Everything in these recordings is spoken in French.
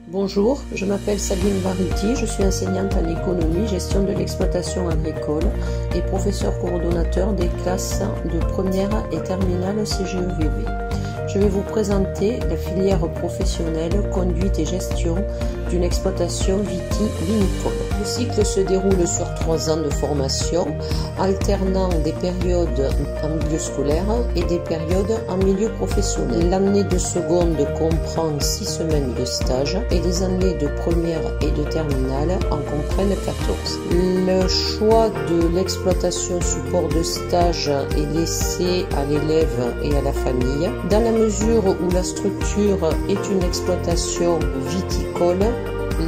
Bonjour, je m'appelle Sabine Variti, je suis enseignante en économie, gestion de l'exploitation agricole et professeur coordonnateur des classes de première et terminale CGEVV. Je vais vous présenter la filière professionnelle conduite et gestion d'une exploitation vitivinicole. Le cycle se déroule sur 3 ans de formation, alternant des périodes en milieu scolaire et des périodes en milieu professionnel. L'année de seconde comprend 6 semaines de stage et les années de première et de terminale en comprennent 14. Le choix de l'exploitation support de stage est laissé à l'élève et à la famille. Dans la mesure où la structure est une exploitation viticole,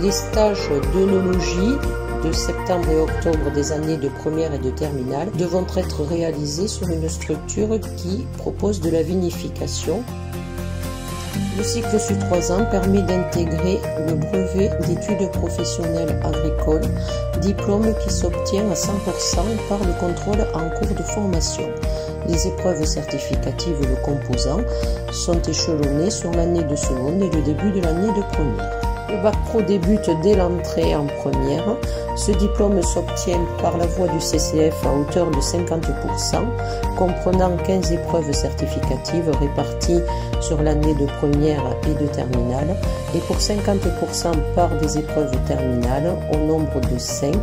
les stages d'œnologie de septembre et octobre des années de première et de terminale devront être réalisés sur une structure qui propose de la vinification. Le cycle sur 3 ans permet d'intégrer le brevet d'études professionnelles agricoles, diplôme qui s'obtient à 100% par le contrôle en cours de formation. Les épreuves certificatives le composant sont échelonnées sur l'année de seconde et le début de l'année de première. Le bac pro débute dès l'entrée en première. Ce diplôme s'obtient par la voie du CCF à hauteur de 50%, comprenant 15 épreuves certificatives réparties sur l'année de première et de terminale, et pour 50% par des épreuves terminales au nombre de 5,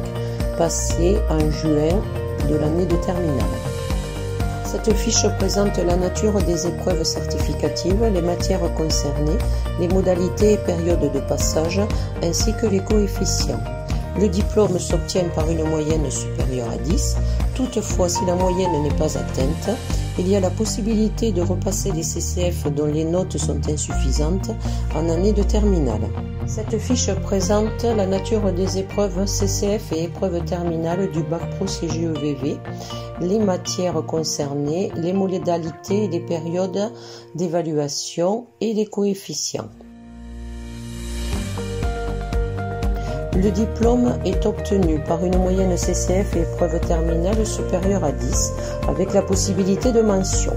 passées en juin de l'année de terminale. Cette fiche présente la nature des épreuves certificatives, les matières concernées, les modalités et périodes de passage, ainsi que les coefficients. Le diplôme s'obtient par une moyenne supérieure à 10. Toutefois, si la moyenne n'est pas atteinte, il y a la possibilité de repasser les CCF dont les notes sont insuffisantes en année de terminale. Cette fiche présente la nature des épreuves CCF et épreuves terminales du bac pro CGEVV, les matières concernées, les modalités et les périodes d'évaluation et les coefficients. Le diplôme est obtenu par une moyenne CCF et épreuve terminale supérieure à 10, avec la possibilité de mention.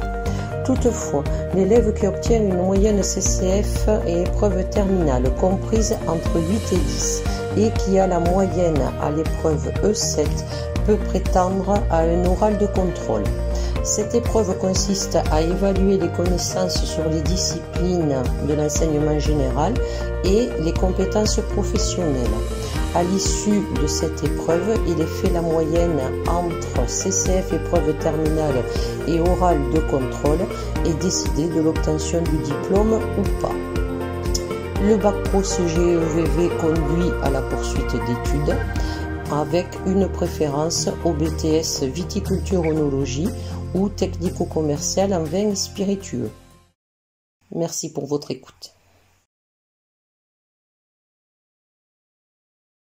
Toutefois, l'élève qui obtient une moyenne CCF et épreuve terminale comprise entre 8 et 10 et qui a la moyenne à l'épreuve E7 peut prétendre à un oral de contrôle. Cette épreuve consiste à évaluer les connaissances sur les disciplines de l'enseignement général et les compétences professionnelles. À l'issue de cette épreuve, il est fait la moyenne entre CCF épreuve terminale et oral de contrôle et décidé de l'obtention du diplôme ou pas. Le bac pro CGEVV conduit à la poursuite d'études avec une préférence au BTS viticulture-œnologie ou technico-commercial en vin spiritueux. Merci pour votre écoute.